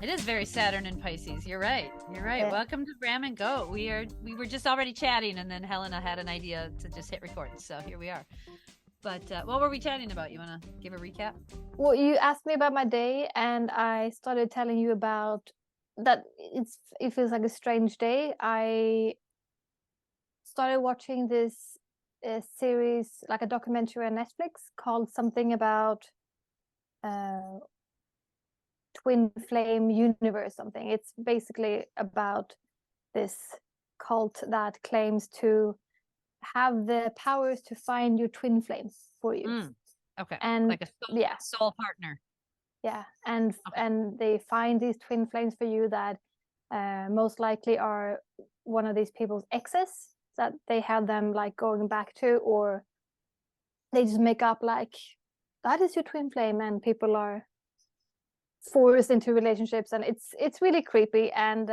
It is very Saturn and Pisces. You're right. You're right. Yeah. Welcome to Ram and Goat. We were just already chatting, and then Helena had an idea to just hit record. So here we are. But what were we chatting about? You want to give a recap? Well, you asked me about my day, and I started telling you about that. It feels like a strange day. I started watching this series, like a documentary on Netflix, called something about uh, twin flame universe. Something. It's basically about this cult that claims to have the powers to find your twin flames for you. Okay. And Like a yeah, soul partner. yeah, and Okay. they find these twin flames for you that most likely are one of these people's exes that they have them like going back to, or they just make up like that is your twin flame, and people are forced into relationships, and it's really creepy. And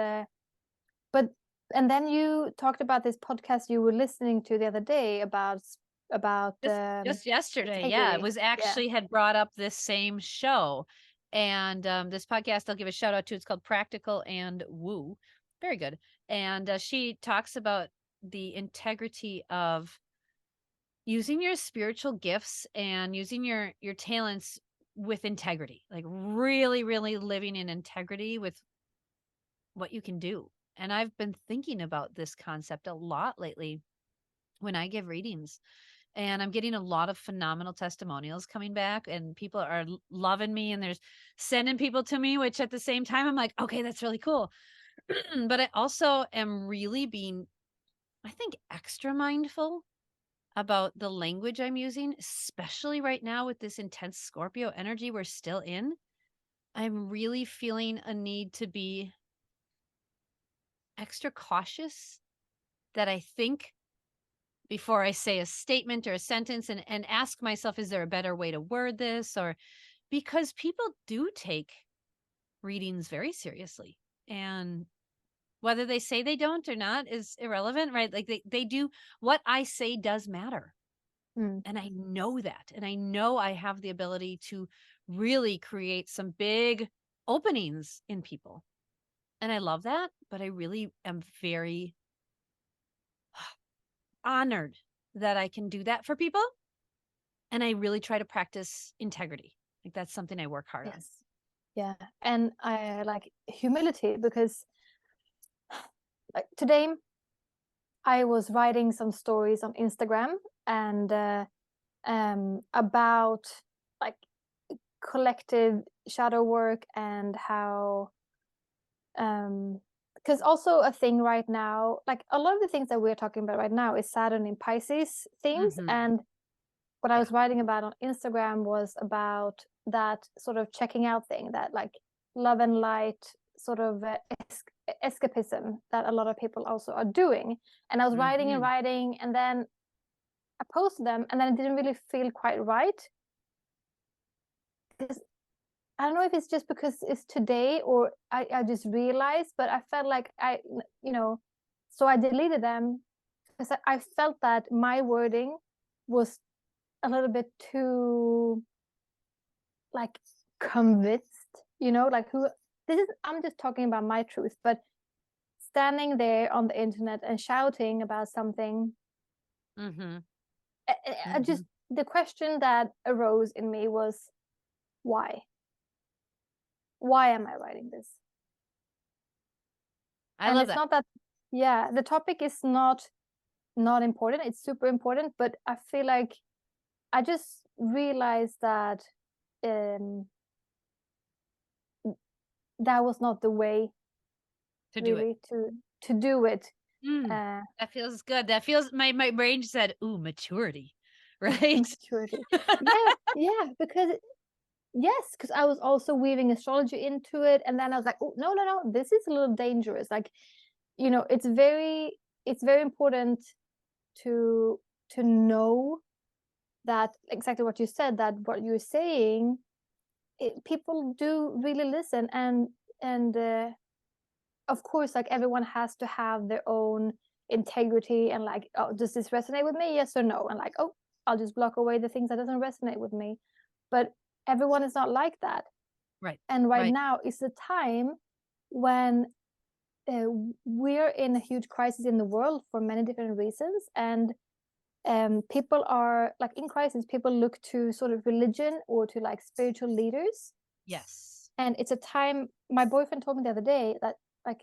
but and then you talked about this podcast you were listening to the other day about Just yesterday, yeah, it integrity. was Yeah. actually had brought up this same show, and this podcast I'll give a shout out to. It's called Practical and Woo, very good. And she talks about the integrity of using your spiritual gifts and using your talents with integrity, like really, really living in integrity with what you can do. And I've been thinking about this concept a lot lately when I give readings, and I'm getting a lot of phenomenal testimonials coming back, and people are loving me, and there's sending people to me, which at the same time I'm like, okay, that's really cool. But I also am really being, I think, extra mindful about the language I'm using, especially right now with this intense Scorpio energy we're still in. I'm really feeling a need to be extra cautious, that I think before I say a statement or a sentence, and ask myself, is there a better way to word this? Or because people do take readings very seriously. And whether they say they don't or not is irrelevant, right? Like they do, what I say does matter. Mm. And I know that. And I know I have the ability to really create some big openings in people. And I love that. But I really am very honored that I can do that for people. And I really try to practice integrity. Like that's something I work hard on. Yes. Yeah, and I like humility, because like today I was writing some stories on Instagram, and about like collective shadow work, and how because also a thing right now, like a lot of the things that we're talking about right now is Saturn in Pisces themes. Mm-hmm. And what I Yeah. was writing about on Instagram was about that sort of checking out thing, that like love and light sort of escapism that a lot of people also are doing. And I was writing and Mm-hmm. writing, and then I posted them, and then it didn't really feel quite right. Because I don't know if it's just because it's today, or I just realized, but I felt like so I deleted them because I felt that my wording was a little bit too like convinced, like who this is. I'm just talking about my truth, but standing there on the internet and shouting about something, Mm-hmm. I Mm-hmm. just, the question that arose in me was, why am I writing this? I And love it's that. not that, yeah, the topic is not important, it's super important, but I feel like I just realized that um that was not the way To do it. really to do it. Mm, uh that feels good. That feels, my brain said, ooh, maturity. Right? Maturity. Yeah, yeah, because yes, because I was also weaving astrology into it, and then I was like, oh, no, no, no, this is a little dangerous. Like, it's very important to know that exactly what you said, that what you're saying, people do really listen. And of course, like, everyone has to have their own integrity, and like, oh, does this resonate with me, yes or no? And like, oh, I'll just block away the things that doesn't resonate with me. But everyone is not like that. Right. And right Right. now is the time when uh, we're in a huge crisis in the world for many different reasons, and people are like in crisis. People look to sort of religion or to like spiritual leaders, Yes. and it's a time. My boyfriend told me the other day that like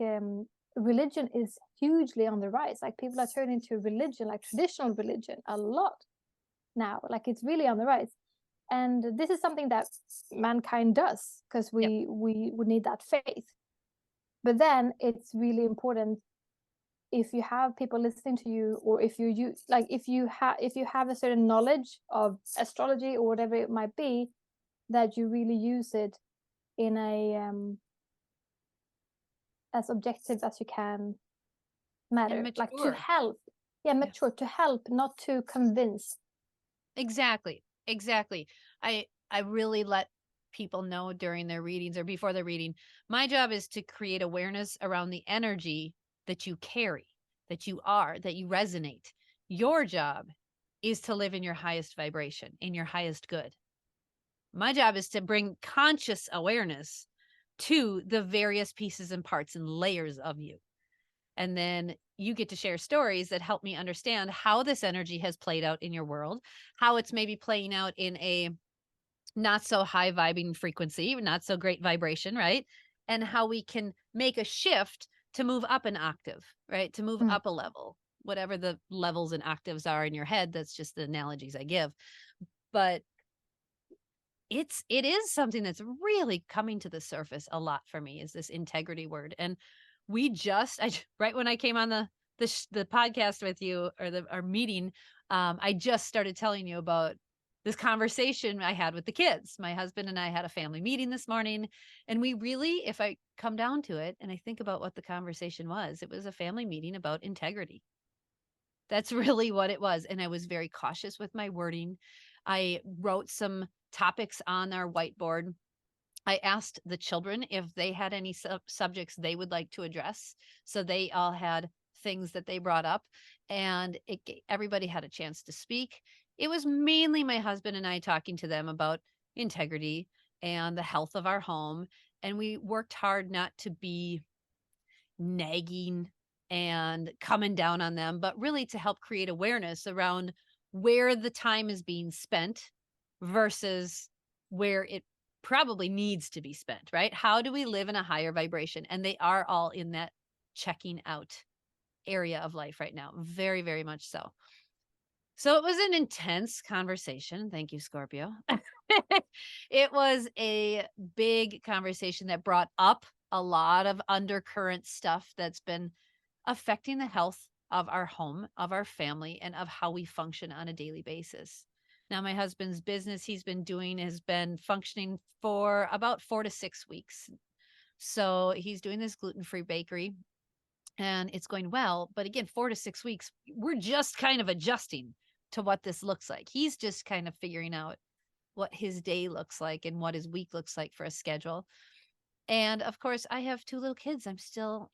religion is hugely on the rise. Like people are turning to religion, like traditional religion, a lot now. Like it's really on the rise, and this is something that mankind does because Yep. we would need that faith. But then it's really important, if you have people listening to you, or if you like if you have a certain knowledge of astrology or whatever it might be, that you really use it in a as objective as you can And matter, like to mature. help. Yeah, Yeah. mature, to help, not to convince. Exactly. Exactly. I really let people know during their readings or before their reading. My job is to create awareness around the energy that you carry, that you are, that you resonate. Your job is to live in your highest vibration, in your highest good. My job is to bring conscious awareness to the various pieces and parts and layers of you. And then you get to share stories that help me understand how this energy has played out in your world, how it's maybe playing out in a not so high vibing frequency, not so great vibration, right? And how we can make a shift to move up an octave, right? To move Mm, up a level, whatever the levels and octaves are in your head. That's just the analogies I give. But it is something that's really coming to the surface a lot for me, is this integrity word. And we just right when I came on the podcast with you, or our meeting, I just started telling you about this conversation I had with the kids. My husband and I had a family meeting this morning, and we really, if I come down to it and I think about what the conversation was, it was a family meeting about integrity. That's really what it was, and I was very cautious with my wording. I wrote some topics on our whiteboard. I asked the children if they had any subjects they would like to address. So they all had things that they brought up, and everybody had a chance to speak. It was mainly my husband and I talking to them about integrity and the health of our home. And we worked hard not to be nagging and coming down on them, but really to help create awareness around where the time is being spent versus where it probably needs to be spent, right? How do we live in a higher vibration? And they are all in that checking out area of life right now. Very, very much so. So it was an intense conversation. Thank you, Scorpio. It was a big conversation that brought up a lot of undercurrent stuff that's been affecting the health of our home, of our family, and of how we function on a daily basis. Now, my husband's business he's been doing has been functioning for about 4 to 6 weeks. So he's doing this gluten-free bakery and it's going well. But again, 4 to 6 weeks, we're just kind of adjusting to what this looks like. He's just kind of figuring out what his day looks like and what his week looks like for a schedule. And of course, I have two little kids. I'm still,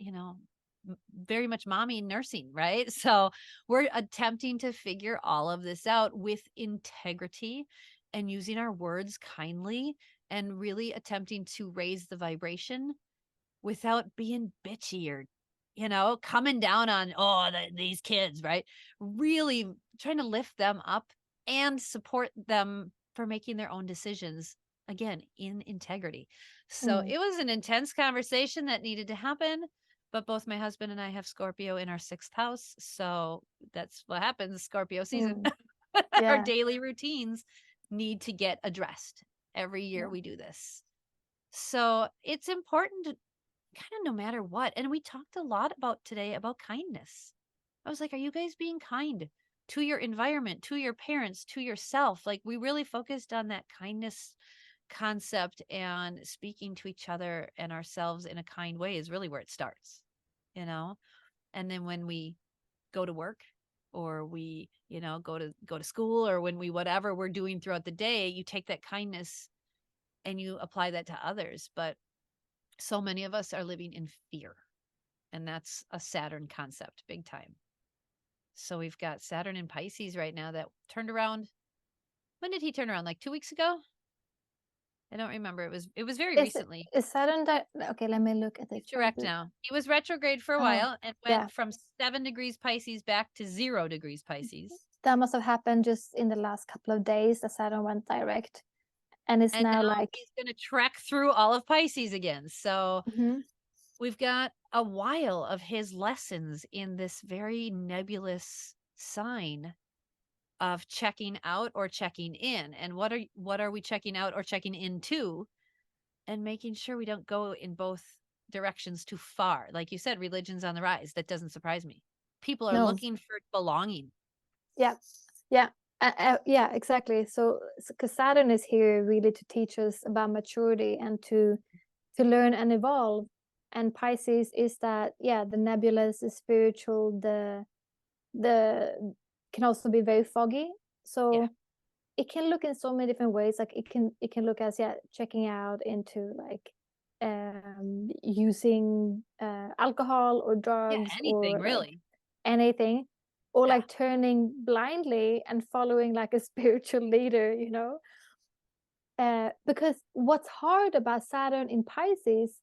very much mommy nursing, right? So we're attempting to figure all of this out with integrity and using our words kindly and really attempting to raise the vibration without being bitchy or coming down on these kids, right? Really trying to lift them up and support them for making their own decisions, again, in integrity. So mm, it was an intense conversation that needed to happen, but both my husband and I have Scorpio in our 6th house, so that's what happens, Scorpio season. mm. Our Yeah, daily routines need to get addressed. Every year yeah. we do this. So it's important to kind of no matter what. And we talked a lot about today about kindness. I was like, are you guys being kind to your environment, to your parents, to yourself? Like, we really focused on that kindness concept, and speaking to each other and ourselves in a kind way is really where it starts, you know? And then when we go to work, or we, go to school, or when we whatever we're doing throughout the day, you take that kindness and you apply that to others. But so many of us are living in fear, and that's a Saturn concept big time. So we've got Saturn in Pisces right now that turned around. When did he turn around? Like 2 weeks ago? I don't remember. It was very Is it recently. is Saturn okay, let me look at the He's chart. direct now. He was retrograde for a Oh, while and yeah. went from 7 degrees Pisces back to 0 degrees Pisces. That must have happened just in the last couple of days that Saturn went direct. And it's And now now like he's going to trek through all of Pisces again. So mhm. we've got a while of his lessons in this very nebulous sign of checking out or checking in. And what are we checking out or checking into? And making sure we don't go in both directions too far. Like you said, religion's on the rise. That doesn't surprise me. People are No. looking for belonging. Yeah. Yeah. Yeah, exactly. So, because Saturn is here really to teach us about maturity and to learn and evolve. And Pisces is that, yeah, the nebulous, the spiritual, the can also be very foggy. Yeah. So it can look in so many different ways. Like it can look as, yeah, checking out into like using alcohol or Yeah. drugs Anything or like really. anything, or Yeah. like turning blindly and following like a spiritual leader, because what's hard about Saturn in Pisces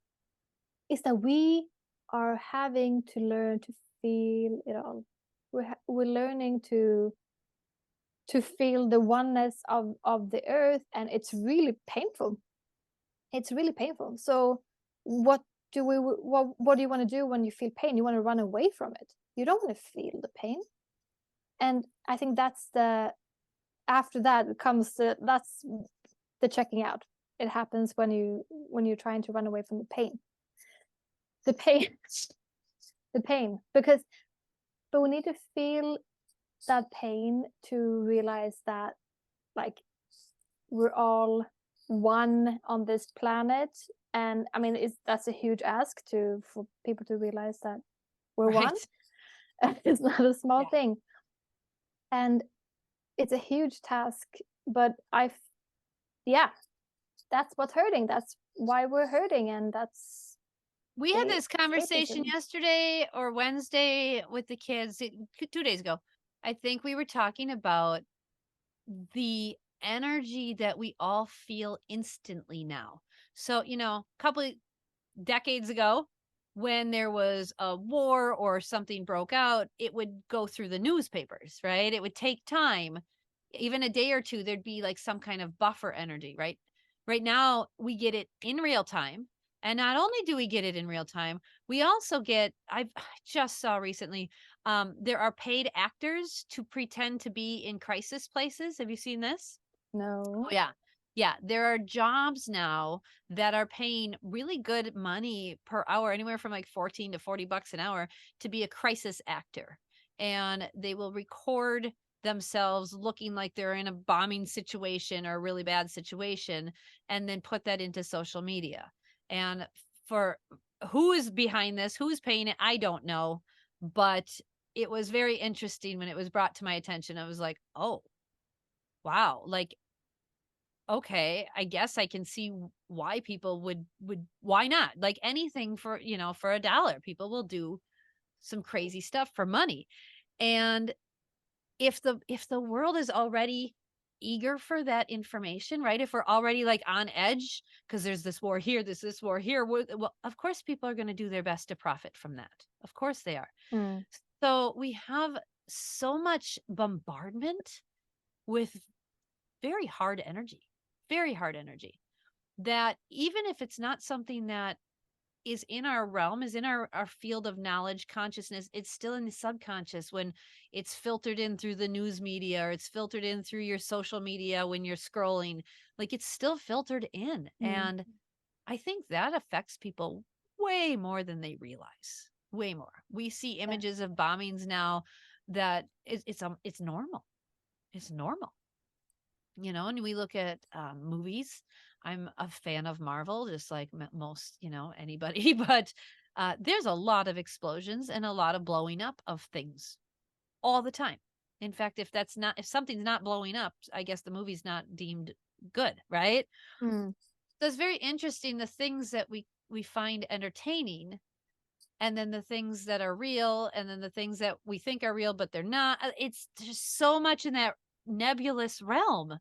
is that we are having to learn to feel it all. We're learning to feel the oneness of the earth, and it's really painful. It's really painful. So what what do you want to do when you feel pain? You want to run away from it. You don't want to feel the pain. And I think that's the after that comes that's the checking out. It happens when you're trying to run away from the pain. The pain the pain, because but we need to feel that pain to realize that, like, we're all one on this planet. And I mean, that's a huge ask to for people to realize that we're one. Right. It's not a small Yeah. thing, and it's a huge task. But yeah, that's what's hurting. That's why we're hurting, and that's We had this conversation escapism. yesterday or Wednesday with the kids, 2 days ago. I think we were talking about the energy that we all feel instantly now. So, a couple of decades ago, when there was a war or something broke out, it would go through the newspapers, right? It would take time. Even a day or two, there'd be like some kind of buffer energy, right? Right now, we get it in real time. And not only do we get it in real time, we also get, I just saw recently, there are paid actors to pretend to be in crisis places. Have you seen this? Oh, No. yeah. Yeah, there are jobs now that are paying really good money per hour, anywhere from like 14 to 40 bucks an hour to be a crisis actor. And they will record themselves looking like they're in a bombing situation or a really bad situation and then put that into social media. And for who is behind this, who's paying it, I don't know, but it was very interesting when it was brought to my attention. I was like, "Oh, wow." Like, okay, I guess I can see why people would why not? Like anything for, for a dollar, people will do some crazy stuff for money. And if the world is already eager for that information, right? If we're already like on edge because there's this war here, this war here, well, of course people are going to do their best to profit from that. Of course they are. Mm. So we have so much bombardment with very hard energy that even if it's not something that is in our realm, is in our field of knowledge, consciousness, it's still in the subconscious when it's filtered in through the news media or it's filtered in through your social media when you're scrolling. Like it's still filtered in. Mm. And I think that affects people way more than they realize. Way more. We see Yeah. images of bombings now that it's normal. It's normal. And we look at movies. I'm a fan of Marvel, just like most, anybody, but there's a lot of explosions and a lot of blowing up of things all the time. In fact, if something's not blowing up, I guess the movie's not deemed good, right? Mm. So it's very interesting the things that we find entertaining and then the things that are real and then the things that we think are real but they're not. It's just so much in that nebulous realm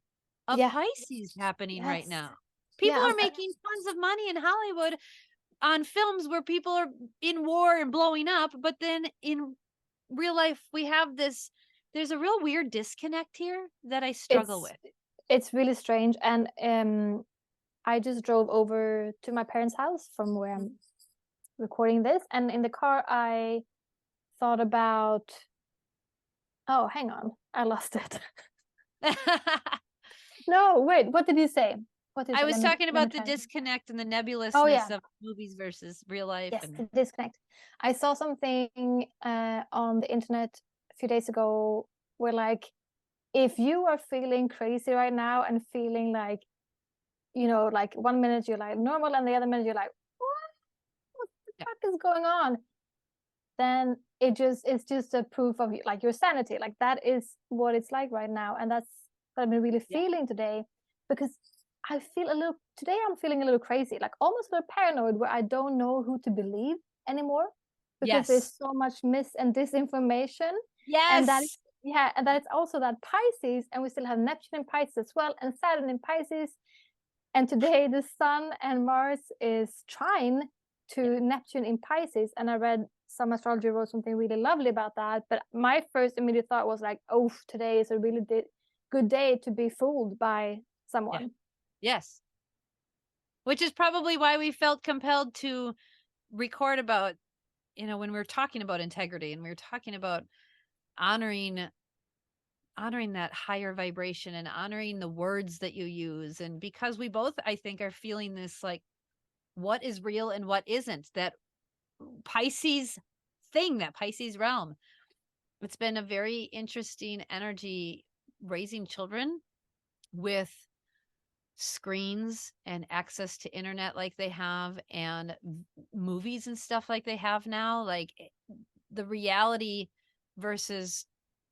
of Yeah. Pisces happening right Yes. now. People are making tons of money in Hollywood on films where people are in war and blowing up, but then in real life we have there's a real weird disconnect here that I struggle with. It's really strange. And I just drove over to my parents' house from where I'm recording this, and in the car I thought about, oh, hang on, I lost it. No, wait, what did you say? What is I it? was talking about the disconnect and the nebulousness of movies versus real life. Yes, the disconnect. I saw something on the internet a few days ago where, like, if you are feeling crazy right now and feeling like, like 1 minute you're like normal and the other minute you're like, what the fuck is going on? Then it's just a proof of like your sanity. Like, that is what it's like right now, and that's what I've been really feeling today, because I'm feeling a little crazy, like almost a little paranoid, where I don't know who to believe anymore, because there's so much mis and disinformation. And that is, and that it's also that Pisces, and we still have Neptune in Pisces as well, and Saturn in Pisces. And today the Sun and Mars is trine to Neptune in Pisces, and I read some astrologer wrote something really lovely about that. But my first immediate thought was like, oh, today is a really good day to be fooled by someone. Yes. Which is probably why we felt compelled to record about, when we were talking about integrity and we were talking about honoring that higher vibration and honoring the words that you use. And because we both, I think, are feeling this, like, what is real and what isn't, that Pisces thing, that Pisces realm. It's been a very interesting energy raising children with screens and access to internet like they have, and movies and stuff like they have now. Like, the reality versus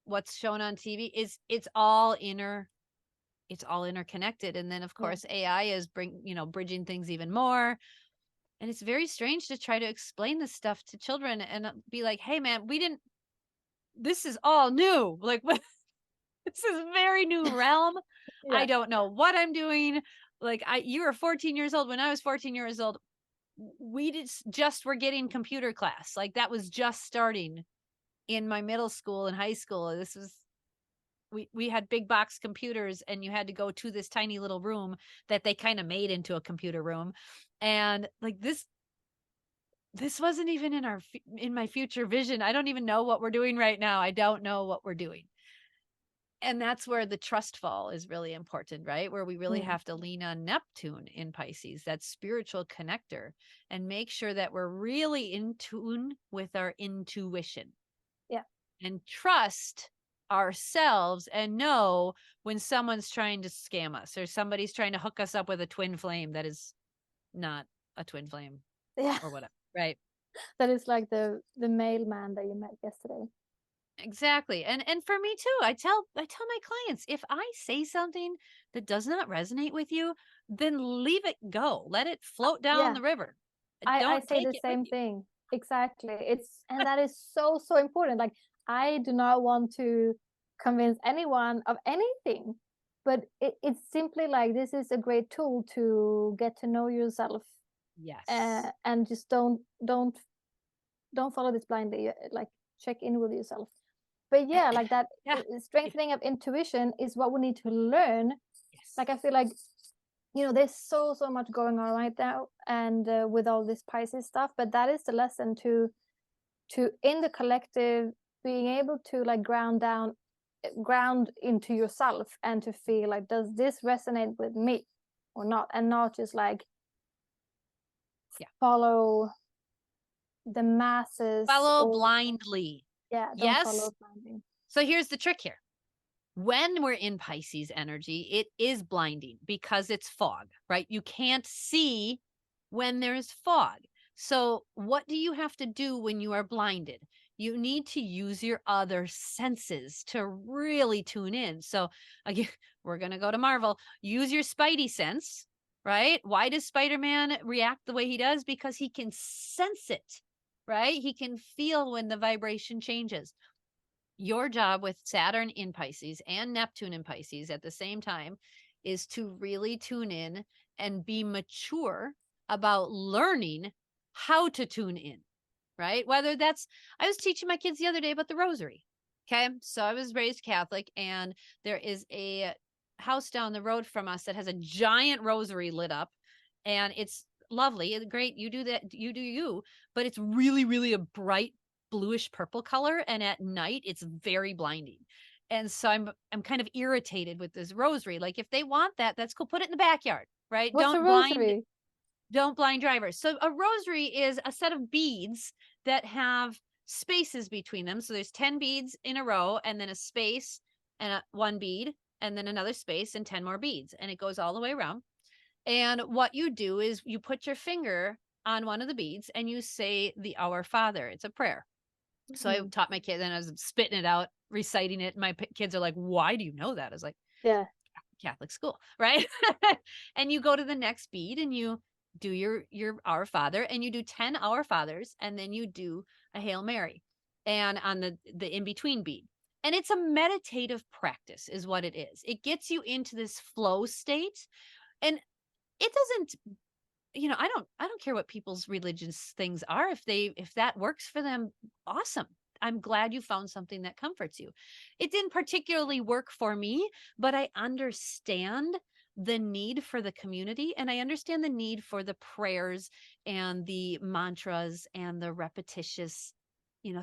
what's shown on TV it's all interconnected. And then of course AI is bridging things even more. And it's very strange to try to explain this stuff to children and be like, hey man, this is all new. Like, what? This is a very new realm. I don't know what I'm doing. Like, you were 14 years old. When I was 14 years old, we just were getting computer class. Like, that was just starting in my middle school and high school. This was, we had big box computers, and you had to go to this tiny little room that they kind of made into a computer room. And like, this wasn't even in my future vision. I don't even know what we're doing right now. I don't know what we're doing. And that's where the trust fall is really important, right? Where we really have to lean on Neptune in Pisces, that spiritual connector, and make sure that we're really in tune with our intuition. Yeah. And trust ourselves and know when someone's trying to scam us or somebody's trying to hook us up with a twin flame that is not a twin flame or whatever, right? That is like the mailman that you met yesterday. Exactly. And for me too, I tell my clients, if I say something that does not resonate with you, then leave it go. Let it float down the river. I say the same thing. Exactly. And that is so important. Like, I do not want to convince anyone of anything, but it's simply like, this is a great tool to get to know yourself. Yes. And just don't follow this blindly. Like, check in with yourself. But like that strengthening of intuition is what we need to learn. Like, I feel like, there's so much going on right now, and with all this Pisces stuff, but that is the lesson to in the collective being able to, like, ground into yourself, and to feel like, does this resonate with me or not, and not just like follow the masses, blindly. Don't follow blindly. So here's the trick here. When we're in Pisces energy, it is blinding because it's fog, right? You can't see when there's fog. So what do you have to do when you are blinded? You need to use your other senses to really tune in. So again, we're going to go to Marvel. Use your Spidey sense, right? Why does Spider-Man react the way he does? Because he can sense it, right? He can feel when the vibration changes. Your job with Saturn in Pisces and Neptune in Pisces at the same time is to really tune in and be mature about learning how to tune in, right? Whether that's, I was teaching my kids the other day about the rosary. Okay. So I was raised Catholic, and there is a house down the road from us that has a giant rosary lit up, and it's lovely. It's great. You do that. You do you, but it's really, really a bright bluish purple color. And at night it's very blinding. And so I'm kind of irritated with this rosary. Like, if they want that, that's cool. Put it in the backyard, right? What's a rosary? Don't blind drivers. So a rosary is a set of beads that have spaces between them. So there's 10 beads in a row, and then a space, and one bead, and then another space, and 10 more beads. And it goes all the way around. And what you do is you put your finger on one of the beads and you say the Our Father. It's a prayer. So I taught my kids, and I was spitting it out, reciting it. My kids are like, "Why do you know that?" I was like, Yeah. Catholic school, right? And you go to the next bead and you do your Our Father, and you do 10 Our Fathers, and then you do a Hail Mary, and on the in between bead. And it's a meditative practice is what it is. It gets you into this flow state, and it doesn't, I don't care what people's religious things are. If that works for them, awesome. I'm glad you found something that comforts you. It didn't particularly work for me, but I understand the need for the community, and I understand the need for the prayers and the mantras and the repetitious,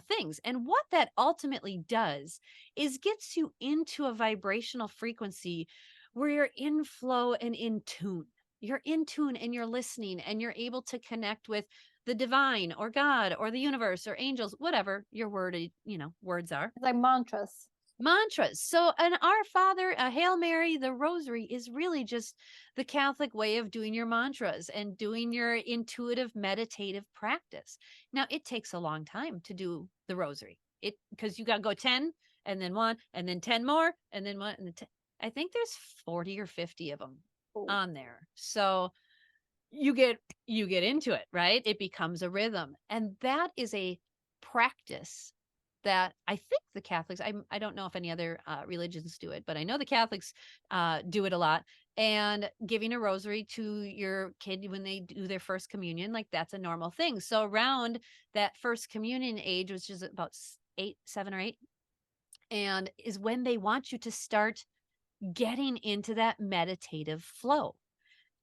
things. And what that ultimately does is gets you into a vibrational frequency where you're in flow and in tune. You're in tune and you're listening, and you're able to connect with the divine or God or the universe or angels, whatever your words are. It's like mantras. Mantras. So an Our Father, a Hail Mary, the Rosary is really just the Catholic way of doing your mantras and doing your intuitive meditative practice. Now, it takes a long time to do the Rosary. Because you got to go 10 and then 1 and then 10 more and then 1 and then 10. I think there's 40 or 50 of them on there. So you get into it, right? It becomes a rhythm. And that is a practice that I think the Catholics, I don't know if any other religions do it, but I know the Catholics do it a lot. And giving a rosary to your kid when they do their first communion, like, that's a normal thing. So around that first communion age, which is about 7 or 8, and is when they want you to start getting into that meditative flow.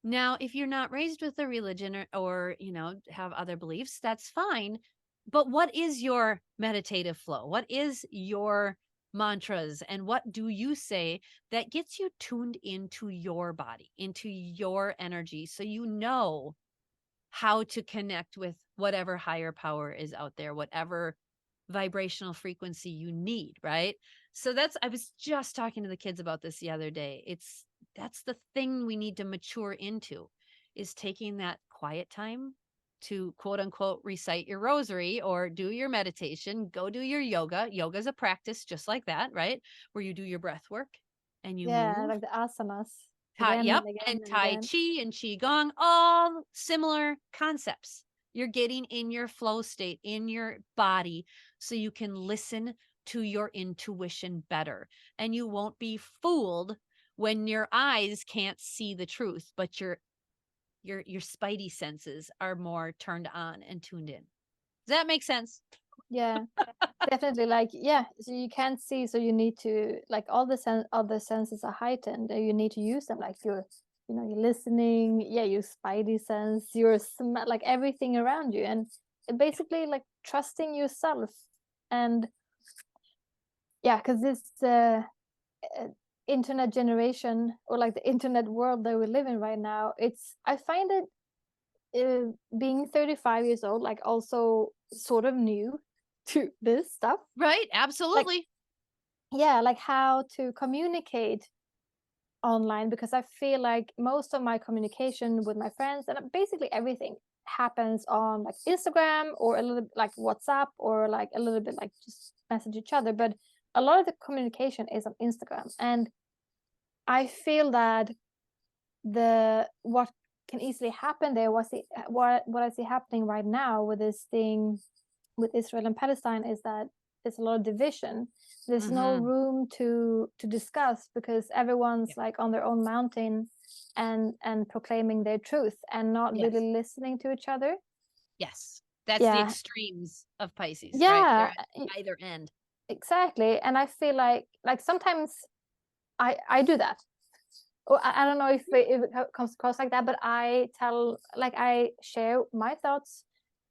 Now, if you're not raised with a religion, or have other beliefs, that's fine. But what is your meditative flow? What is your mantras? And what do you say that gets you tuned into your body, into your energy, so you know how to connect with whatever higher power is out there, whatever vibrational frequency you need, right? So I was just talking to the kids about this the other day. That's the thing we need to mature into, is taking that quiet time to, quote unquote, recite your rosary or do your meditation, go do your yoga. Yoga is a practice just like that, right? Where you do your breath work and you Yeah, move. like the asanas again Yep, and again and and Tai again. Chi and Qigong, all similar concepts. You're getting in your flow state in your body so you can listen to your intuition better. And you won't be fooled when your eyes can't see the truth, but your spidey senses are more turned on and tuned in. Does that make sense? Yeah, definitely. Like, yeah, so you can't see, so you need to, like, all the other senses are heightened, and you need to use them, like you're listening, yeah, your spidey sense, your smell, like everything around you, and basically like trusting yourself. And yeah, because this internet generation, or like the internet world that we live in right now, I find it, being 35 years old, like, also sort of new to this stuff. Right, Like, absolutely. yeah, like how to communicate online, because I feel like most of my communication with my friends and basically everything happens on like Instagram, or a little like WhatsApp, or like a little bit like just message each other, but a lot of the communication is on Instagram. And I feel that what can easily happen there, what I see happening right now with this thing with Israel and Palestine, is that there's a lot of division. There's no Mm-hmm. room to discuss, because everyone's Yeah. like on their own mountain and proclaiming their truth and not Yes. really listening to each other. Yes. That's the Yeah, extremes of Pisces, right? They're yeah, at either end. exactly. And I feel like sometimes I do that. Or I don't know if it comes across like that, but I share my thoughts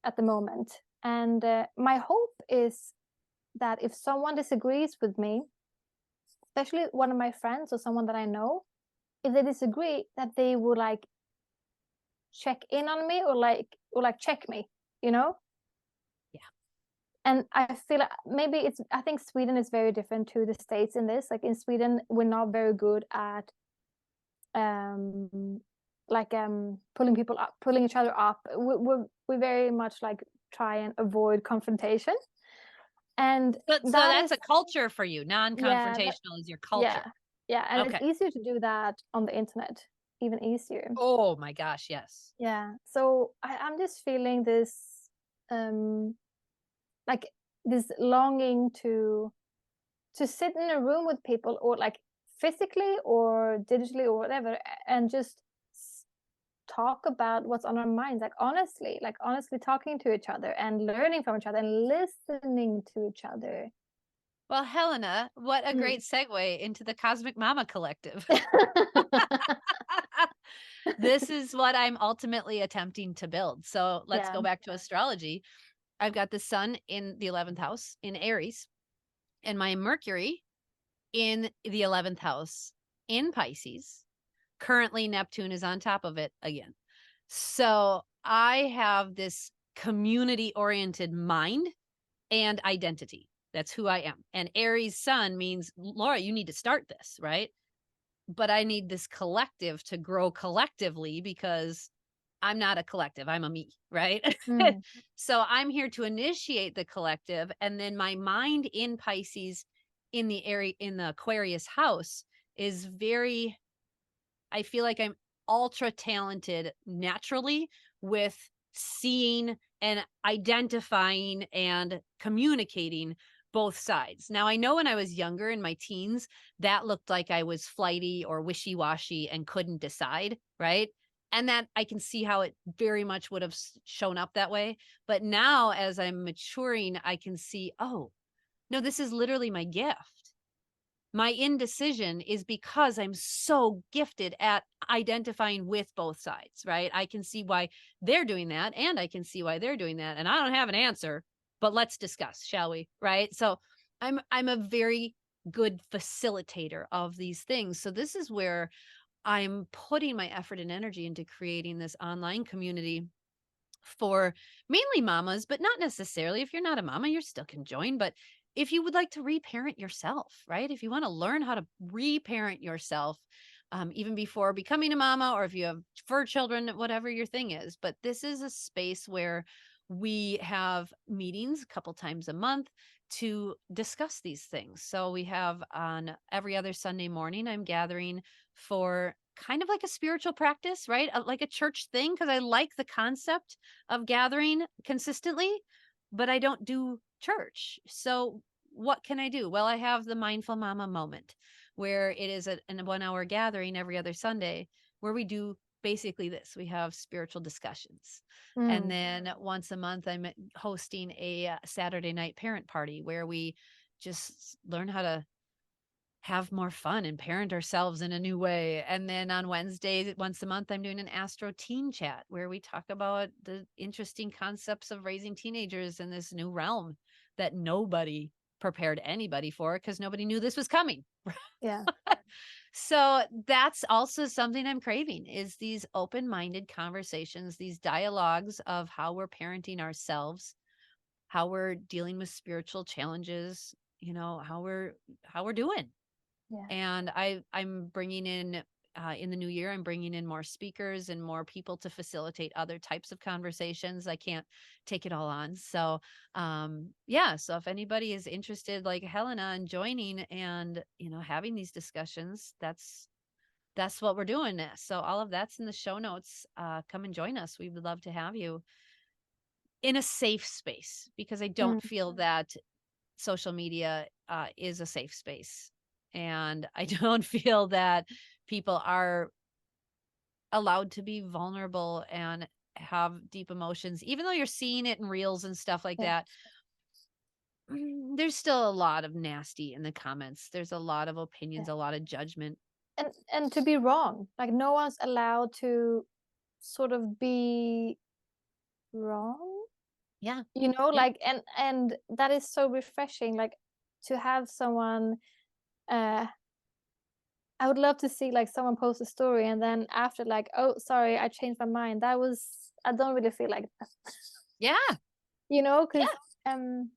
at the moment, and my hope is that if someone disagrees with me, especially one of my friends or someone that I know, if they disagree, that they would like check in on me, or like check me, you know. Yeah. And I feel like maybe I think Sweden is very different to the States in this. Like in Sweden, we're not very good at um pulling people up, pulling each other up. We very much like try and avoid confrontation, and But so that that's is, a culture for you. yeah, Non-confrontational is your yeah, culture. yeah, and it's Okay. easier to do that on the internet, even easier. Oh my gosh, yes. Yeah, so I'm just feeling this, um like this longing to sit in a room with people, or like physically or digitally or whatever, and just talk about what's on our minds, like honestly talking to each other and learning from each other and listening to each other. Well, Helena, what a Mm. great segue into the Cosmic Mama Collective. This is what I'm ultimately attempting to build. So let's Yeah. go back to astrology. I've got the sun in the 11th house in Aries, and my Mercury in the 11th house in Pisces. Currently, Neptune is on top of it again. So I have this community oriented mind and identity. That's who I am. And Aries sun means, Laura, you need to start this, right? But I need this collective to grow collectively, because I'm not a collective. I'm a me, right? Mm. So I'm here to initiate the collective. And then my mind in Pisces in the area in the Aquarius house is very, I feel like I'm ultra talented naturally with seeing and identifying and communicating both sides. Now, I know when I was younger in my teens, that looked like I was flighty or wishy washy and couldn't decide, right? And that I can see how it very much would have shown up that way. But now, as I'm maturing, I can see, oh, no, this is literally my gift. My indecision is because I'm so gifted at identifying with both sides, right? I can see why they're doing that, and I can see why they're doing that, and I don't have an answer, but let's discuss, shall we? Right? So I'm a very good facilitator of these things. So this is where I'm putting my effort and energy into creating this online community for mainly mamas, but not necessarily. If you're not a mama, you still can join. But if you would like to reparent yourself, right? If you want to learn how to reparent yourself, even before becoming a mama, or if you have fur children, whatever your thing is. But this is a space where we have meetings a couple times a month to discuss these things. So we have on every other Sunday morning, I'm gathering for kind of like a spiritual practice, right? Like a church thing, because I like the concept of gathering consistently, but I don't do church. So what can I do? Well, I have the Mindful Mama moment, where it is a 1 hour gathering every other Sunday, where we do basically this. We have spiritual discussions. And Mm. then once a month, I'm hosting a Saturday night parent party, where we just learn how to have more fun and parent ourselves in a new way. And then on Wednesdays, once a month, I'm doing an Astro Teen Chat, where we talk about the interesting concepts of raising teenagers in this new realm that nobody prepared anybody for, because nobody knew this was coming. Yeah. So that's also something I'm craving, is these open-minded conversations, these dialogues of how we're parenting ourselves, how we're dealing with spiritual challenges, how we're doing. Yeah. And I'm bringing in the new year, I'm bringing in more speakers and more people to facilitate other types of conversations. I can't take it all on. So, yeah. So if anybody is interested, like Helena, in joining and, having these discussions, that's what we're doing. So all of that's in the show notes. Come and join us. We would love to have you in a safe space, because I don't Mm. feel that social media is a safe space. And I don't feel that people are allowed to be vulnerable and have deep emotions, even though you're seeing it in reels and stuff like Yeah. that. There's still a lot of nasty in the comments. There's a lot of opinions, Yeah. a lot of judgment. And to be wrong, like no one's allowed to sort of be wrong, Yeah. Yeah. like, and that is so refreshing, like to have someone. I would love to see like someone post a story and then after, like, oh sorry, I changed my mind. I don't really feel like that. Yeah. Because Yeah. um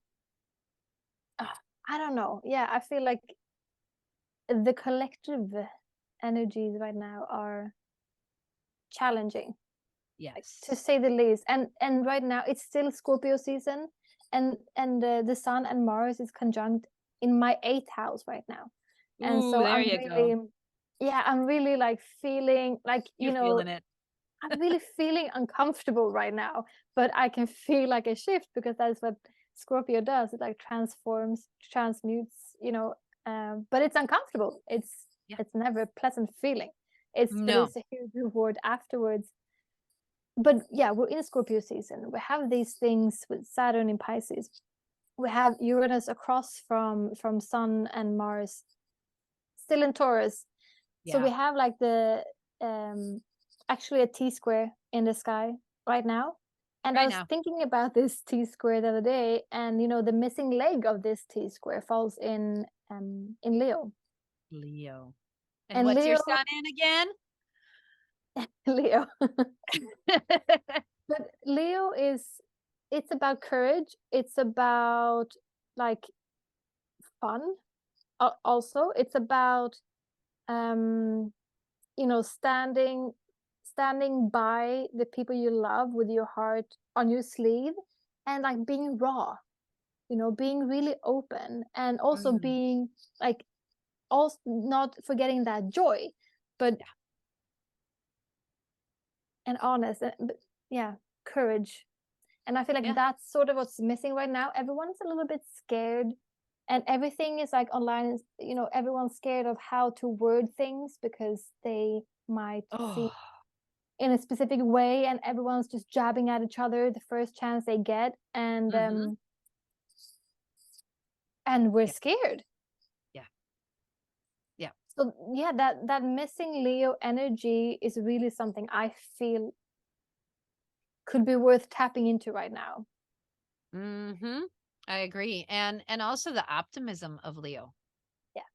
I don't know, yeah, I feel like the collective energies right now are challenging, like, to Yes. say the least. And right now it's still Scorpio season, and the Sun and Mars is conjunct in my 8th house right now, and Ooh, so there you go. I'm really like feeling like, You're feeling it. I'm really feeling uncomfortable right now, but I can feel like a shift because that's what Scorpio does. It like transforms, transmutes, but it's uncomfortable. Yeah. It's never a pleasant feeling. But No. it's a huge reward afterwards. But yeah, we're in Scorpio season. We have these things with Saturn in Pisces. We have Uranus across from Sun and Mars, still in Taurus. So Yeah. we have like the actually a T square in the sky right now. And I Right was now. thinking about this T square the other day, and the missing leg of this T square falls in Leo. Leo. And And what's your Leo sun in again? Leo. But Leo it's about courage. It's about like fun. Also, it's about um standing by the people you love with your heart on your sleeve, and like being raw, being really open, and also Mm, being like, also not forgetting that joy, but yeah. and honest, but yeah, courage. And I feel like Yeah. that's sort of what's missing right now. Everyone's a little bit scared, and everything is like online. Everyone's scared of how to word things because they might seem Oh. in a specific way, and everyone's just jabbing at each other the first chance they get, Mm-hmm. and we're Yeah. scared. Yeah. Yeah. So yeah, that missing Leo energy is really something I feel could be worth tapping into right now. Mm-hmm. I agree. And also the optimism of Leo. Yeah.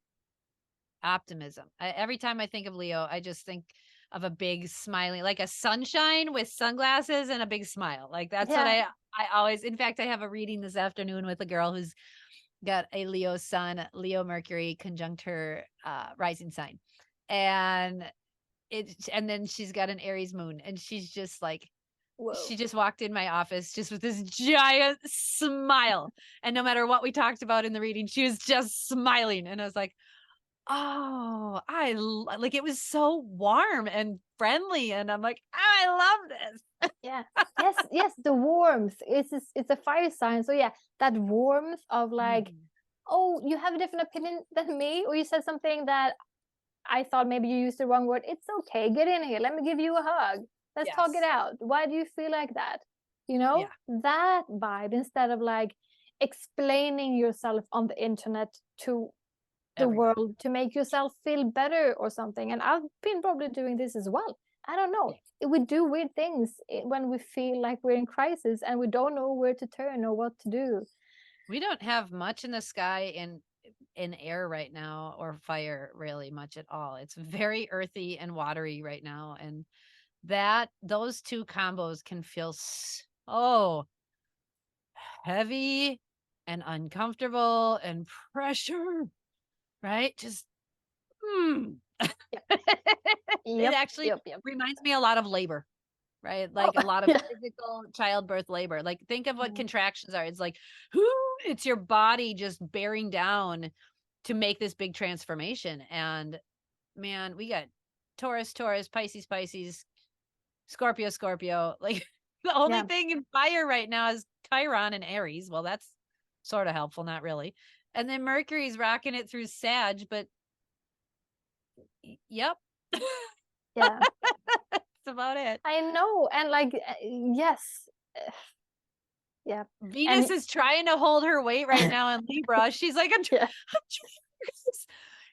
Optimism. Every time I think of Leo, I just think of a big smiling, like a sunshine with sunglasses and a big smile. Like that's what Yeah. I always, in fact, I have a reading this afternoon with a girl who's got a Leo sun, Leo Mercury conjunct her rising sign. And and then she's got an Aries moon, and she's just like, Whoa. she just walked in my office just with this giant smile. And no matter what we talked about in the reading, she was just smiling. And I was like, oh, like it was so warm and friendly. And I'm like, oh, I love this. Yeah. Yes, yes, the warmth. It's a fire sign. So yeah, that warmth of like, Mhm. oh, you have a different opinion than me, or you said something that I thought maybe you used the wrong word. It's okay. Get in here. Let me give you a hug. Let's talk it Yes. out. Why do you feel like that? Yeah. That vibe, instead of like explaining yourself on the internet to the Everybody. world to make yourself feel better or something. And I've been probably doing this as well. I don't know. Yeah. We do weird things when we feel like we're in crisis and we don't know where to turn or what to do. We don't have much in the sky in air right now, or fire really much at all. It's very earthy and watery right now. And that those two combos can feel so heavy and uncomfortable and pressure, right? Just mm. Yep. It Yep. actually Yep. Yep. reminds me a lot of labor, right? Oh, Like a lot of yeah. physical childbirth labor. Like think of what Mm. contractions are. It's like, whoo, it's your body just bearing down to make this big transformation. And man, we got Taurus, Taurus, Pisces, Pisces, Scorpio, Scorpio. Like the only Yeah. thing in fire right now is Chiron and Aries. Well, that's sort of helpful, not really. And then Mercury's rocking it through Sag, but yep. Yeah. That's about it. I know. And like, yes. Yeah. Venus And is trying to hold her weight right now in Libra. She's like, I'm yeah. trying this.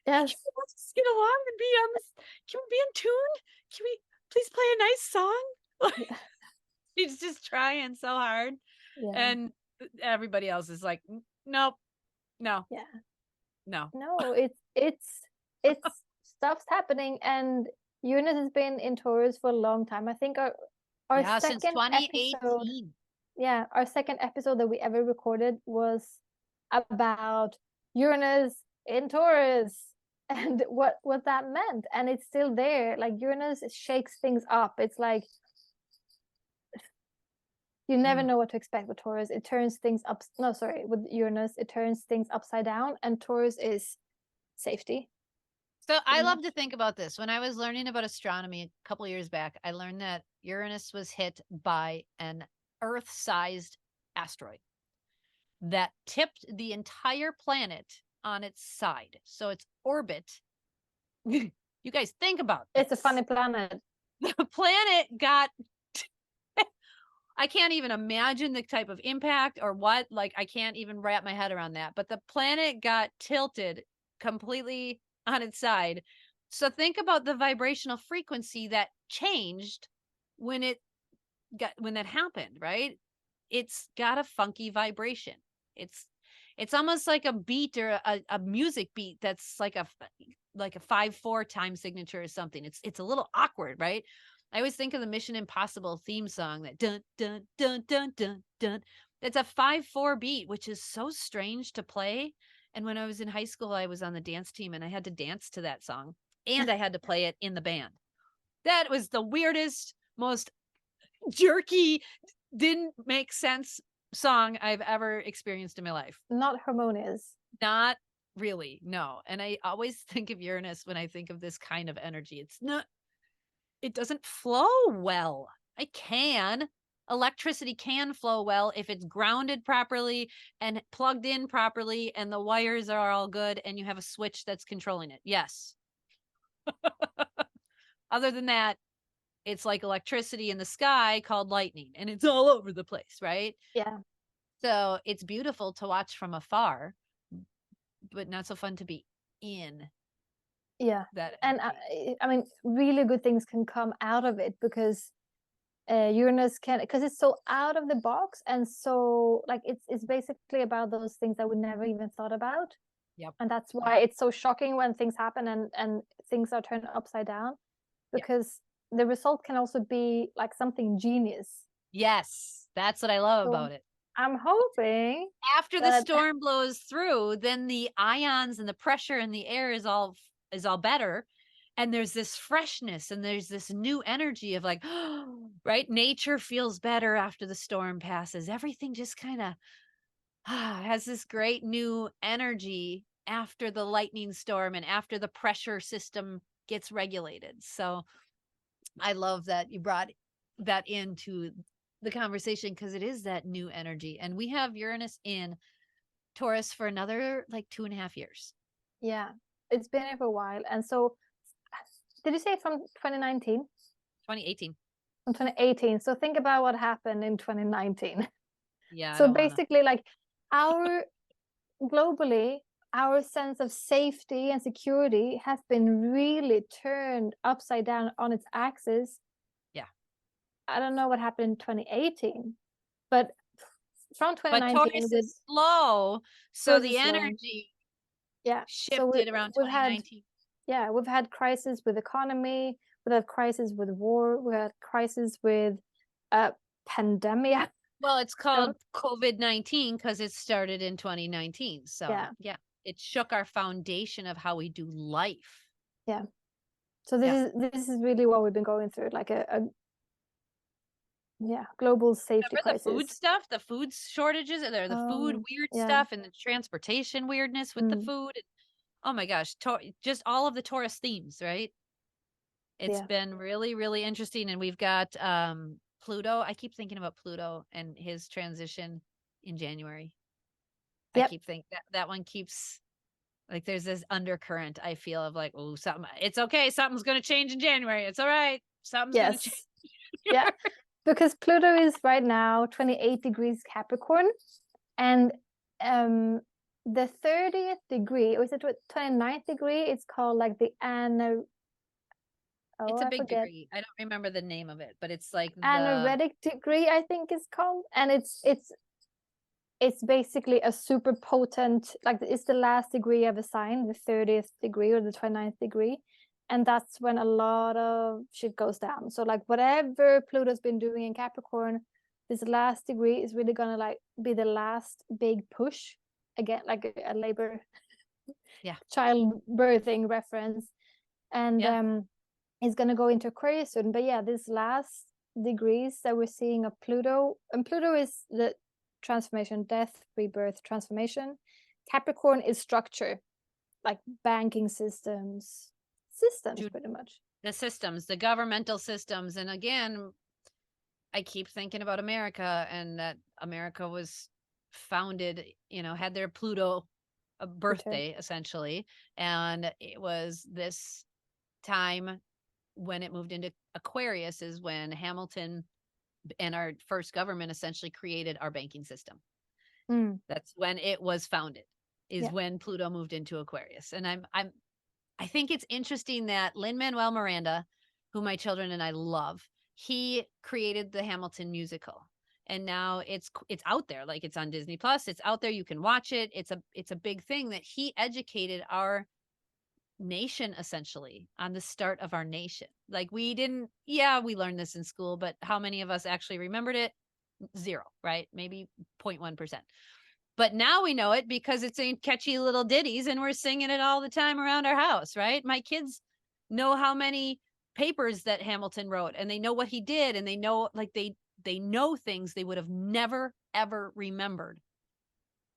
Yes. Can we just get along and be on this? Can we be in tune? Can we please play a nice song? Yeah. She's just trying so hard. Yeah. And everybody else is like, nope, no, Yeah. no. No, it's stuff's happening, and Uranus has been in Taurus for a long time. I think our Yeah, since second episode, 2018. yeah, our second episode that we ever recorded was about Uranus in Taurus and what that meant. And it's still there. Like Uranus shakes things up. It's like you never know what to expect with Taurus. It turns things up. No, sorry, with Uranus, it turns things upside down, and Taurus is safety. So I Pretty love much. to think about this. When I was learning about astronomy a couple years back, I learned that Uranus was hit by an Earth-sized asteroid that tipped the entire planet on its side. So its orbit, you guys think about It's a this. funny planet. The planet got I can't even imagine the type of impact or what. Like, I can't even wrap my head around that. But the planet got tilted completely on its side. So think about the vibrational frequency that changed when when that happened, right? It's got a funky vibration. It's it's almost like a beat or a music beat that's like a 5/4 time signature or something. It's a little awkward, right? I always think of the Mission Impossible theme song, that dun dun dun dun dun dun. It's a 5/4 beat, which is so strange to play. And when I was in high school, I was on the dance team and I had to dance to that song and I had to play it in the band. That was the weirdest, most jerky, didn't make sense song I've ever experienced in my life. Not harmonious. Not really, no. And I always think of Uranus when I think of this kind of energy. It doesn't flow well. Electricity can flow well if it's grounded properly and plugged in properly and the wires are all good and you have a switch that's controlling it. Yes. Other than that, it's like electricity in the sky called lightning and it's all over the place, right? Yeah. So it's beautiful to watch from afar, but not so fun to be in Yeah. that And energy. I mean, really good things can come out of it because Uranus can, because it's so out of the box, and so like it's basically about those things that we never even thought about. Yep. And that's why it's so shocking when things happen and things are turned upside down, Yep. because the result can also be like something genius. Yes. That's what I love So about it. I'm hoping After the that storm blows through, then the ions and the pressure in the air is all better. And there's this freshness and there's this new energy of like, right? Nature feels better after the storm passes. Everything just kind of has this great new energy after the lightning storm and after the pressure system gets regulated. So I love that you brought that into the conversation because it is that new energy. And we have Uranus in Taurus for another like 2.5 years. yeah, it's been here for a while. And so did you say from 2019? 2018. From 2018. So think about what happened in 2019. Yeah, I So don't want to. basically, like our globally, our sense of safety and security has been really turned upside down on its axis. Yeah. I don't know what happened in 2018, but from But 2019 Taurus with is slow. So Taurus the is slow. energy Yeah. So shifted around we've had 2019. we've had crisis with economy, we've had crisis with war, we had crisis with pandemic. Well, it's So called COVID-19 because it started in 2019. So yeah, yeah, it shook our foundation of how we do life. yeah. So Yeah. this is really what we've been going through, like a yeah, global safety Remember the food crisis. stuff, the food shortages, or the food weird Yeah. stuff, and the transportation weirdness with the Mm, food. Oh my gosh, just all of the Taurus themes, right? It's yeah. been really, really interesting, and we've got Pluto. I keep thinking about Pluto and his transition in January. I Yep. keep thinking that one keeps, like, there's this undercurrent, I feel, of like, oh, something, it's okay. Something's going to change in January. It's all right. Something's going to change. Yes. Yeah. Because Pluto is right now 28 degrees Capricorn, and the 30th degree, or is it 29th degree? It's called like the It's a I big forget. degree. I don't remember the name of it, but it's like the, Anaretic degree, I think it's called, and it's basically a super potent, like it's the last degree of a sign, the 30th degree or the 29th degree, and that's when a lot of shit goes down. So like whatever Pluto's been doing in Capricorn, this last degree is really gonna like be the last big push again, like a labor, yeah, child birthing reference, and yeah, is gonna go into Aquarius soon. But yeah, this last degrees that we're seeing of Pluto, and Pluto is the transformation, death, rebirth, transformation. Capricorn is structure, like banking systems, to pretty much. the systems, the governmental systems. And again, I keep thinking about America, and that America was founded, had their Pluto Return. birthday essentially. And it was this time when it moved into Aquarius is when Hamilton and our first government essentially created our banking system. Mm. That's when it was founded, is Yeah. when Pluto moved into Aquarius. And I think it's interesting that Lin-Manuel Miranda, who my children and I love, he created the Hamilton musical. And now it's out there, like it's on Disney Plus. It's out there. You can watch it. It's a big thing that he educated our nation essentially on the start of our nation. Like we didn't, yeah, we learned this in school, but how many of us actually remembered it? Zero, right? Maybe 0.1%. But now we know it because it's in catchy little ditties and we're singing it all the time around our house, right? My kids know how many papers that Hamilton wrote, and they know what he did, and they know, like, they know things they would have never ever remembered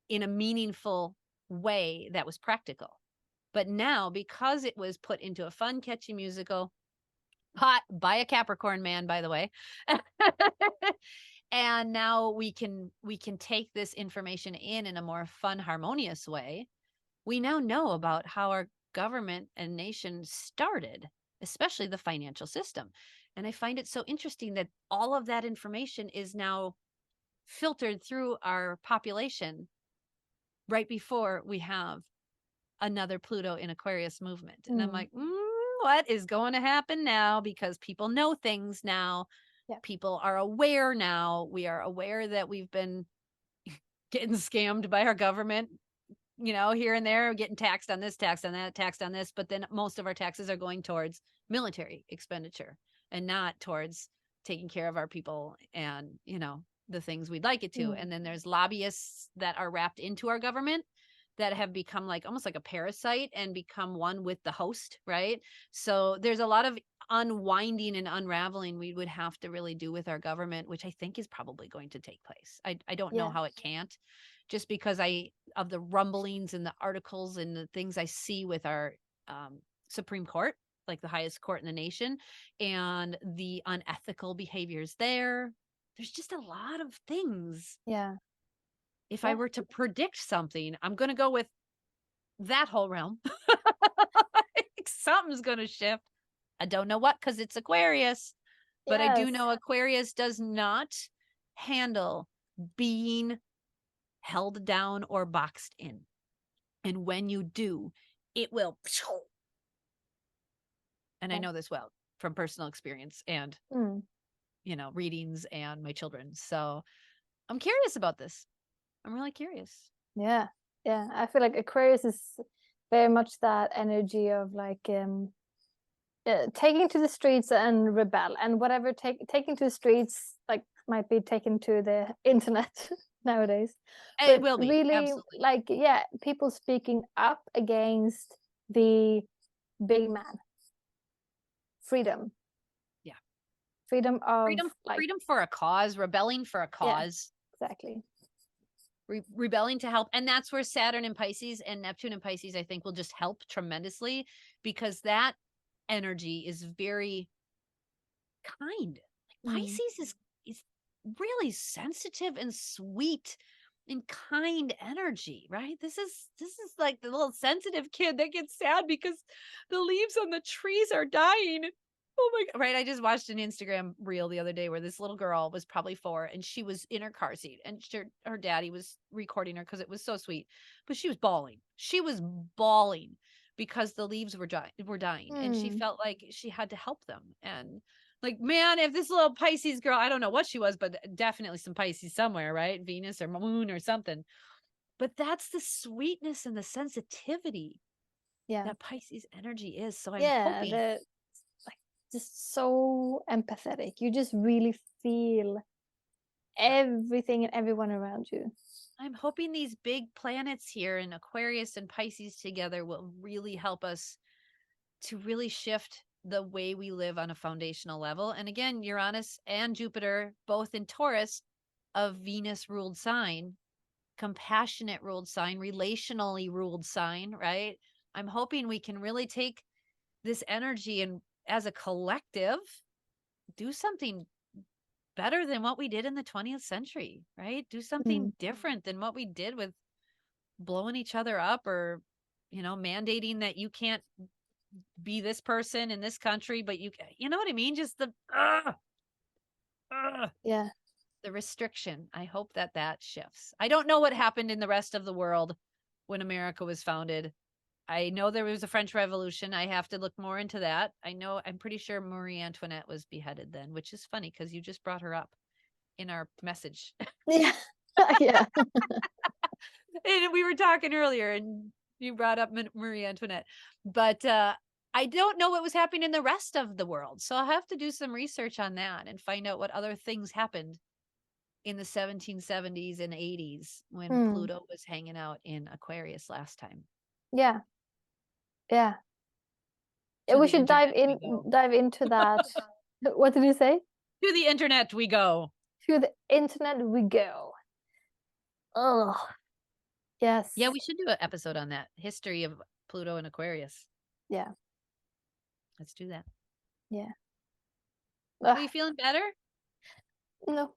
in a meaningful way that was practical. But now, because it was put into a fun, catchy musical, hot by a Capricorn man, by the way, and now we can take this information in a more fun, harmonious way. We now know about how our government and nation started, especially the financial system. And I find it so interesting that all of that information is now filtered through our population right before we have another Pluto in Aquarius movement. And I'm Mm. like, what is going to happen now? Because people know things now. Yeah. People are aware now. We are aware that we've been getting scammed by our government, here and there, getting taxed on this, taxed on that, taxed on this. But then most of our taxes are going towards military expenditure and not towards taking care of our people and, the things we'd like it to. Mm. And then there's lobbyists that are wrapped into our government that have become like almost like a parasite and become one with the host, right? So there's a lot of unwinding and unraveling we would have to really do with our government, which I think is probably going to take place. I don't know Yeah. how it can't, just because of the rumblings and the articles and the things I see with our Supreme Court, like the highest court in the nation, and the unethical behaviors there. There's just a lot of things. Yeah. If I Yeah. were to predict something, I'm going to go with that whole realm. Something's going to shift. I don't know what, because it's Aquarius, but I do Yes. know Aquarius does not handle being held down or boxed in. And when you do, it will. And I know this well from personal experience and, Mm. readings and my children. So I'm curious about this. I'm really curious. Yeah. Yeah. I feel like Aquarius is very much that energy of like taking to the streets and rebel, and whatever taking to the streets like might be taken to the internet nowadays, It but will be. really Absolutely. like, yeah, people speaking up against the big man, freedom, Yeah. freedom of Freedom, like, freedom for a cause, rebelling for a yeah, cause, exactly. rebelling to help. And that's where Saturn and Pisces and Neptune and Pisces, I think, will just help tremendously, because that energy is very kind. Like Mm. Pisces is really sensitive and sweet and kind energy, right? This is like the little sensitive kid that gets sad because the leaves on the trees are dying. Oh my God. Right. I just watched an Instagram reel the other day where this little girl was probably 4 and she was in her car seat and her daddy was recording her because it was so sweet. But she was bawling. She was bawling because the leaves were dying. And she felt like she had to help them. And like, man, if this little Pisces girl, I don't know what she was, but definitely some Pisces somewhere, right? Venus or moon or something. But that's the sweetness and the sensitivity that Pisces energy is. So I'm hoping. The like just so empathetic. You just really feel everything and everyone around you. I'm hoping these big planets here in Aquarius and Pisces together will really help us to really shift the way we live on a foundational level. And again, Uranus and Jupiter, both in Taurus, a Venus ruled sign, compassionate ruled sign, relationally ruled sign, right? I'm hoping we can really take this energy and as a collective do something better than what we did in the 20th century, right? Do something different than what we did with blowing each other up or, mandating that you can't be this person in this country, but you know what I mean? Just the the restriction. I hope that shifts. I don't know what happened in the rest of the world when America was founded. I know there was a French Revolution. I have to look more into that. I'm pretty sure Marie Antoinette was beheaded then, which is funny because you just brought her up in our message. Yeah. Yeah. And we were talking earlier and you brought up Marie Antoinette. But I don't know what was happening in the rest of the world. So I'll have to do some research on that and find out what other things happened in the 1770s and 80s when Pluto was hanging out in Aquarius last time. Yeah. Yeah. We should dive into that. What did you say? To the internet we go. To the internet we go. Oh, yes. Yeah, we should do an episode on that. History of Pluto and Aquarius. Yeah. Let's do that. Yeah. Are you feeling better? No.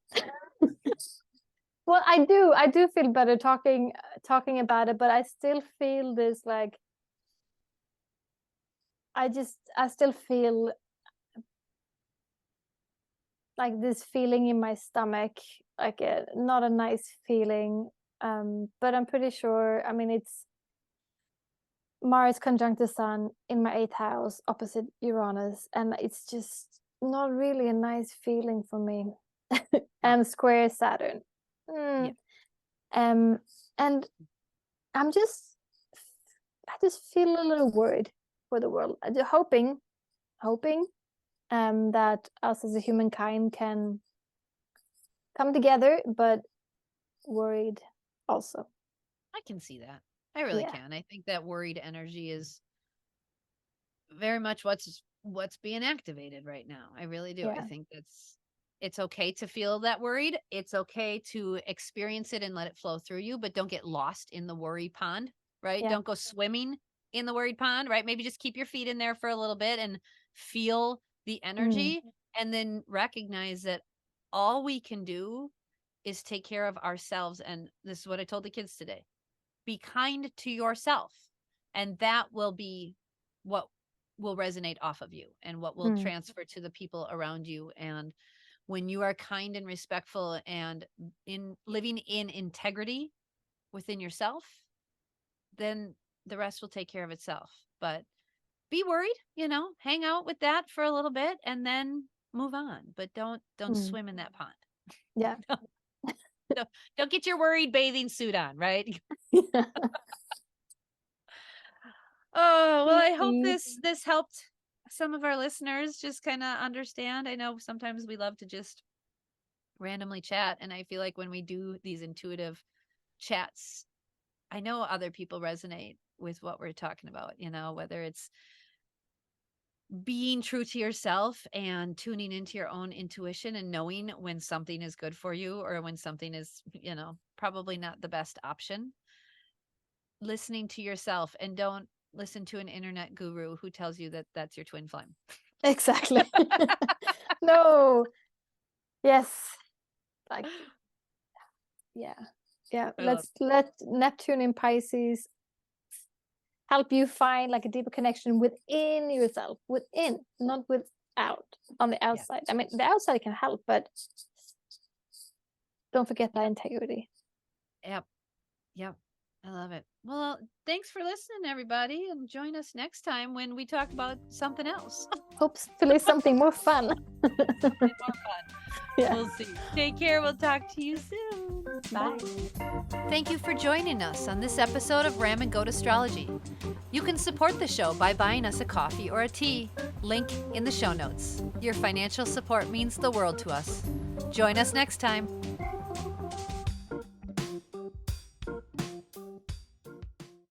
Well, I do feel better talking about it, but I still feel this like I still feel like this feeling in my stomach, like not a nice feeling. But I'm pretty sure, I mean, it's Mars conjunct the Sun in my 8th house opposite Uranus, and it's just not really a nice feeling for me. And square Saturn. Yeah. And I just feel a little worried for the world. I'm just hoping that us as a humankind can come together, but worried also. I can see that. I really can. I think that worried energy is very much what's being activated right now. I really do. I think it's okay to feel that worried. It's okay to experience it and let it flow through you, but don't get lost in the worry pond, right? Don't go swimming in the worried pond, right? Maybe just keep your feet in there for a little bit and feel the energy and then recognize that all we can do is take care of ourselves. And this is what I told the kids today. Be kind to yourself, and that will be what will resonate off of you and what will transfer to the people around you. And when you are kind and respectful and in living in integrity within yourself, then the rest will take care of itself. But be worried, hang out with that for a little bit and then move on, but don't swim in that pond. Yeah. Don't get your worried bathing suit on, right? Oh, well, I hope this helped some of our listeners just kind of understand. I know sometimes we love to just randomly chat, and I feel like when we do these intuitive chats, I know other people resonate with what we're talking about, whether it's being true to yourself and tuning into your own intuition and knowing when something is good for you or when something is, probably not the best option. Listening to yourself, and don't listen to an internet guru who tells you that that's your twin flame. Exactly. No. Yes. Like, yeah. Yeah, I love let Neptune in Pisces help you find like a deeper connection within yourself, within, not without, on the Yeah. outside. I mean, the outside can help, but don't forget that integrity. Yep. Yep. I love it. Well, thanks for listening, everybody, and join us next time when we talk about something else. Hopefully something more fun. Something more fun. Yeah. We'll see. Take care. We'll talk to you soon. Bye. Thank you for joining us on this episode of Ram and Goat Astrology. You can support the show by buying us a coffee or a tea. Link in the show notes. Your financial support means the world to us. Join us next time.